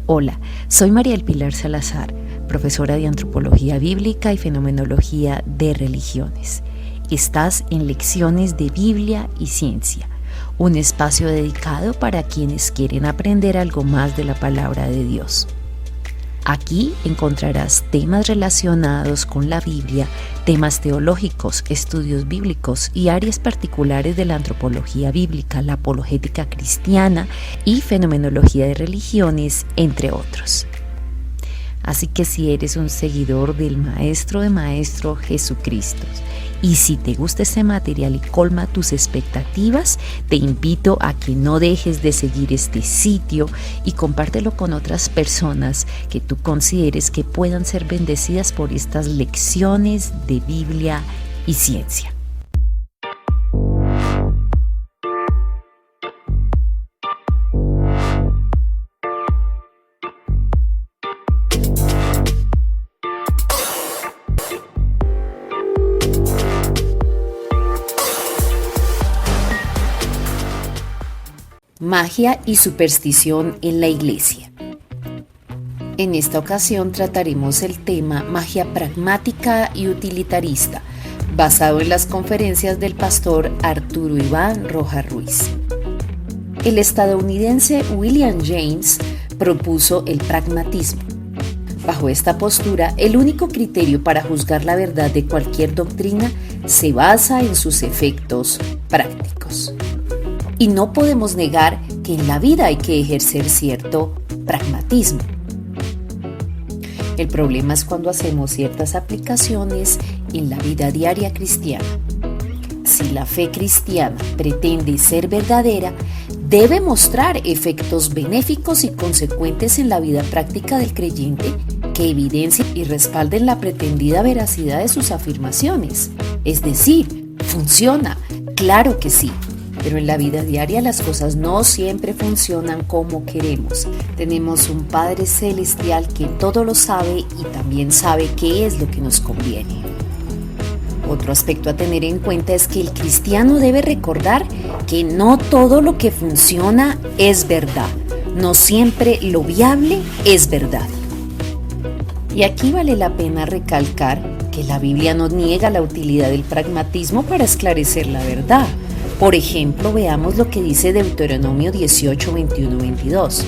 Hola, soy María del Pilar Salazar, profesora de Antropología Bíblica y Fenomenología de Religiones. Estás en Lecciones de Biblia y Ciencia, un espacio dedicado para quienes quieren aprender algo más de la palabra de Dios. Aquí encontrarás temas relacionados con la Biblia, temas teológicos, estudios bíblicos y áreas particulares de la antropología bíblica, la apologética cristiana y fenomenología de religiones, entre otros. Así que si eres un seguidor del Maestro de Maestros Jesucristo y si te gusta este material y colma tus expectativas, te invito a que no dejes de seguir este sitio y compártelo con otras personas que tú consideres que puedan ser bendecidas por estas lecciones de Biblia y ciencia. Magia y superstición en la Iglesia. En esta ocasión trataremos el tema magia pragmática y utilitarista, basado en las conferencias del pastor Arturo Iván Rojas Ruiz. El estadounidense William James propuso el pragmatismo. Bajo esta postura, el único criterio para juzgar la verdad de cualquier doctrina se basa en sus efectos prácticos. Y no podemos negar que en la vida hay que ejercer cierto pragmatismo. El problema es cuando hacemos ciertas aplicaciones en la vida diaria cristiana. Si la fe cristiana pretende ser verdadera, debe mostrar efectos benéficos y consecuentes en la vida práctica del creyente que evidencien y respalden la pretendida veracidad de sus afirmaciones. Es decir, funciona, claro que sí. Pero en la vida diaria las cosas no siempre funcionan como queremos. Tenemos un Padre Celestial que todo lo sabe y también sabe qué es lo que nos conviene. Otro aspecto a tener en cuenta es que el cristiano debe recordar que no todo lo que funciona es verdad. No siempre lo viable es verdad. Y aquí vale la pena recalcar que la Biblia no niega la utilidad del pragmatismo para esclarecer la verdad. Por ejemplo, veamos lo que dice Deuteronomio 18, 21, 22.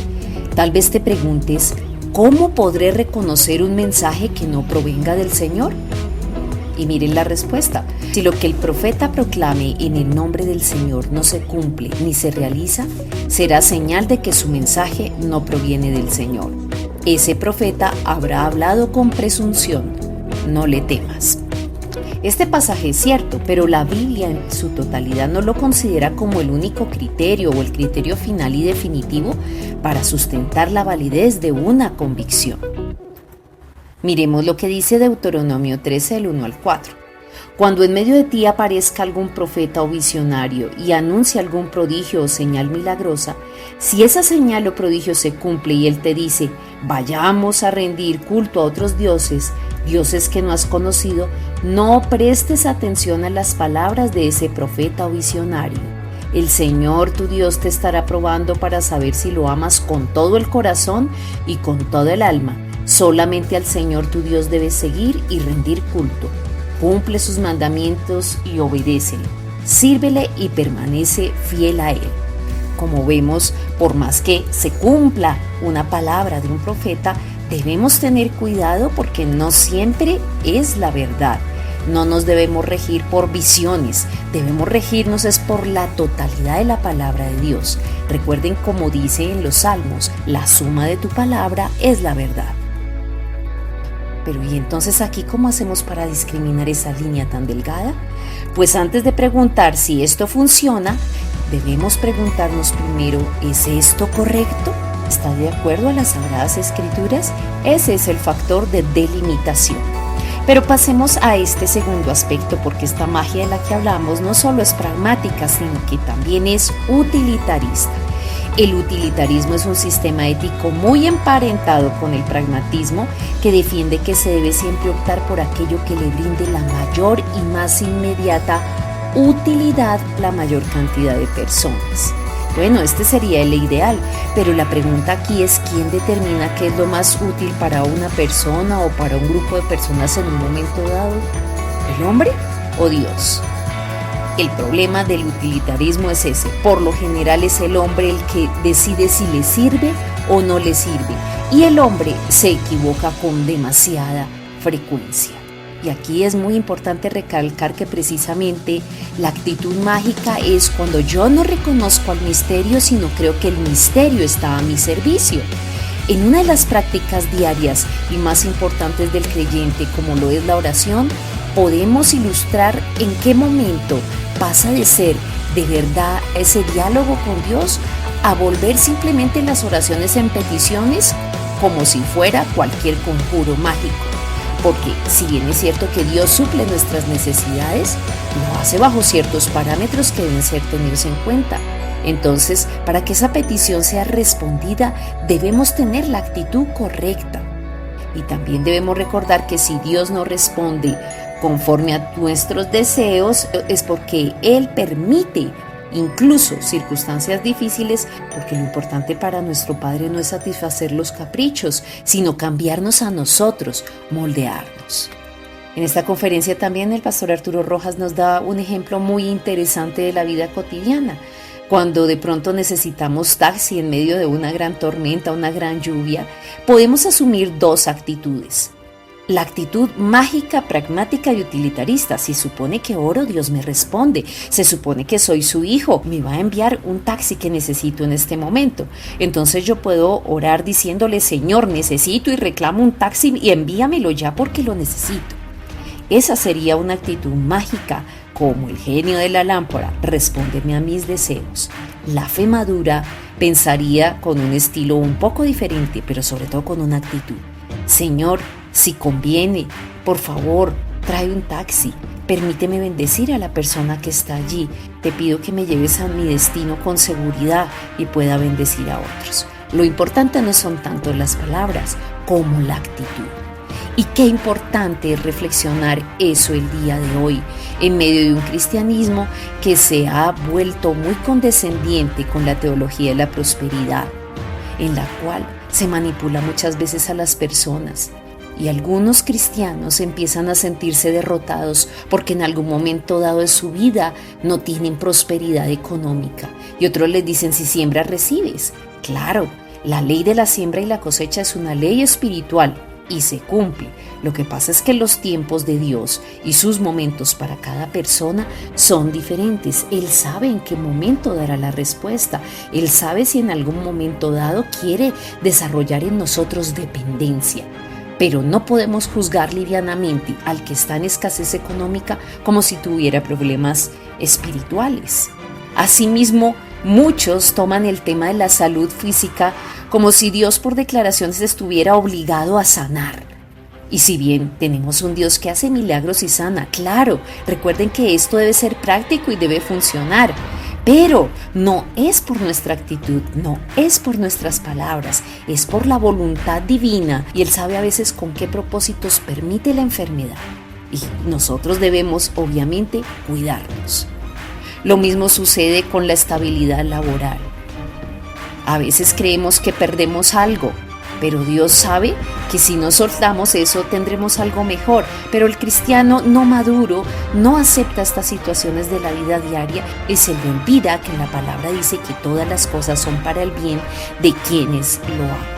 Tal vez te preguntes, ¿cómo podré reconocer un mensaje que no provenga del Señor? Y miren la respuesta. Si lo que el profeta proclame en el nombre del Señor no se cumple ni se realiza, será señal de que su mensaje no proviene del Señor. Ese profeta habrá hablado con presunción. No le temas. Este pasaje es cierto, pero la Biblia en su totalidad no lo considera como el único criterio o el criterio final y definitivo para sustentar la validez de una convicción. Miremos lo que dice Deuteronomio 13, del 1 al 4. Cuando en medio de ti aparezca algún profeta o visionario y anuncie algún prodigio o señal milagrosa, si esa señal o prodigio se cumple y él te dice, vayamos a rendir culto a otros dioses que no has conocido, no prestes atención a las palabras de ese profeta o visionario. El Señor tu Dios te estará probando para saber si lo amas con todo el corazón y con todo el alma. Solamente al Señor tu Dios debes seguir y rendir culto. Cumple sus mandamientos y obedécele. Sírvele y permanece fiel a Él. Como vemos, por más que se cumpla una palabra de un profeta, debemos tener cuidado porque no siempre es la verdad. No nos debemos regir por visiones, debemos regirnos es por la totalidad de la palabra de Dios. Recuerden como dice en los Salmos, la suma de tu palabra es la verdad. Pero ¿y entonces aquí cómo hacemos para discriminar esa línea tan delgada? Pues antes de preguntar si esto funciona, debemos preguntarnos primero, ¿es esto correcto? ¿Está de acuerdo a las Sagradas Escrituras? Ese es el factor de delimitación. Pero pasemos a este segundo aspecto porque esta magia de la que hablamos no solo es pragmática, sino que también es utilitarista. El utilitarismo es un sistema ético muy emparentado con el pragmatismo que defiende que se debe siempre optar por aquello que le brinde la mayor y más inmediata utilidad a la mayor cantidad de personas. Bueno, este sería el ideal, pero la pregunta aquí es ¿quién determina qué es lo más útil para una persona o para un grupo de personas en un momento dado? ¿El hombre o Dios? El problema del utilitarismo es ese. Por lo general es el hombre el que decide si le sirve o no le sirve. Y el hombre se equivoca con demasiada frecuencia. Y aquí es muy importante recalcar que precisamente la actitud mágica es cuando yo no reconozco al misterio, sino creo que el misterio está a mi servicio. En una de las prácticas diarias y más importantes del creyente, como lo es la oración, podemos ilustrar en qué momento pasa de ser de verdad ese diálogo con Dios a volver simplemente las oraciones en peticiones como si fuera cualquier conjuro mágico. Porque si bien es cierto que Dios suple nuestras necesidades, lo hace bajo ciertos parámetros que deben ser tenidos en cuenta. Entonces, para que esa petición sea respondida, debemos tener la actitud correcta. Y también debemos recordar que si Dios no responde conforme a nuestros deseos, es porque Él permite incluso circunstancias difíciles, porque lo importante para nuestro Padre no es satisfacer los caprichos, sino cambiarnos a nosotros, moldearnos. En esta conferencia también el pastor Arturo Rojas nos da un ejemplo muy interesante de la vida cotidiana. Cuando de pronto necesitamos taxi en medio de una gran tormenta, una gran lluvia, podemos asumir dos actitudes. La actitud mágica, pragmática y utilitarista. Si supone que oro, Dios me responde. Se supone que soy su hijo, me va a enviar un taxi que necesito en este momento. Entonces yo puedo orar diciéndole, Señor, necesito y reclamo un taxi y envíamelo ya porque lo necesito. Esa sería una actitud mágica, como el genio de la lámpara, respóndeme a mis deseos. La fe madura pensaría con un estilo un poco diferente, pero sobre todo con una actitud. Señor, si conviene, por favor, trae un taxi. Permíteme bendecir a la persona que está allí. Te pido que me lleves a mi destino con seguridad y pueda bendecir a otros. Lo importante no son tanto las palabras como la actitud. Y qué importante es reflexionar eso el día de hoy, en medio de un cristianismo que se ha vuelto muy condescendiente con la teología de la prosperidad, en la cual se manipula muchas veces a las personas. Y algunos cristianos empiezan a sentirse derrotados porque en algún momento dado de su vida no tienen prosperidad económica. Y otros les dicen, si siembras, recibes. Claro, la ley de la siembra y la cosecha es una ley espiritual y se cumple. Lo que pasa es que los tiempos de Dios y sus momentos para cada persona son diferentes. Él sabe en qué momento dará la respuesta. Él sabe si en algún momento dado quiere desarrollar en nosotros dependencia. Pero no podemos juzgar livianamente al que está en escasez económica como si tuviera problemas espirituales. Asimismo, muchos toman el tema de la salud física como si Dios por declaraciones estuviera obligado a sanar. Y si bien tenemos un Dios que hace milagros y sana, claro, recuerden que esto debe ser práctico y debe funcionar. Pero no es por nuestra actitud, no es por nuestras palabras, es por la voluntad divina y Él sabe a veces con qué propósitos permite la enfermedad. Y nosotros debemos, obviamente, cuidarnos. Lo mismo sucede con la estabilidad laboral. A veces creemos que perdemos algo, pero Dios sabe que si no soltamos eso tendremos algo mejor. Pero el cristiano no maduro no acepta estas situaciones de la vida diaria y se le olvida que la palabra dice que todas las cosas son para el bien de quienes lo aman.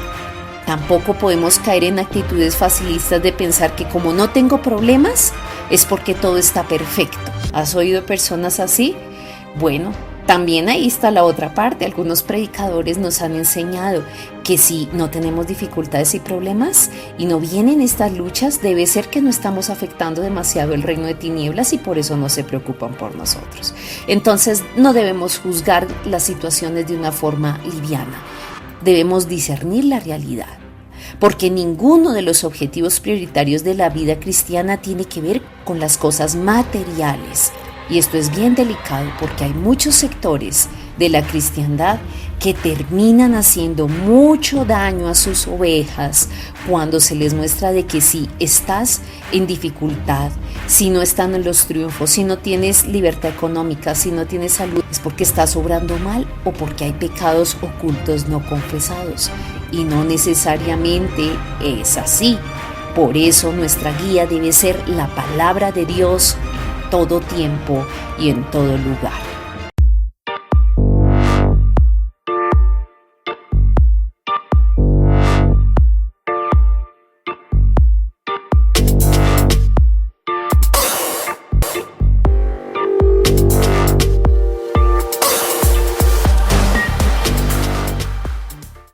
Tampoco podemos caer en actitudes facilistas de pensar que como no tengo problemas es porque todo está perfecto. ¿Has oído personas así? Bueno, también ahí está la otra parte. Algunos predicadores nos han enseñado que si no tenemos dificultades y problemas y no vienen estas luchas, debe ser que no estamos afectando demasiado el reino de tinieblas y por eso no se preocupan por nosotros. Entonces no debemos juzgar las situaciones de una forma liviana. Debemos discernir la realidad, porque ninguno de los objetivos prioritarios de la vida cristiana tiene que ver con las cosas materiales. Y esto es bien delicado porque hay muchos sectores de la cristiandad que terminan haciendo mucho daño a sus ovejas cuando se les muestra de que si estás en dificultad, si no están en los triunfos, si no tienes libertad económica, si no tienes salud, es porque estás obrando mal o porque hay pecados ocultos no confesados. Y no necesariamente es así. Por eso nuestra guía debe ser la palabra de Dios todo tiempo y en todo lugar.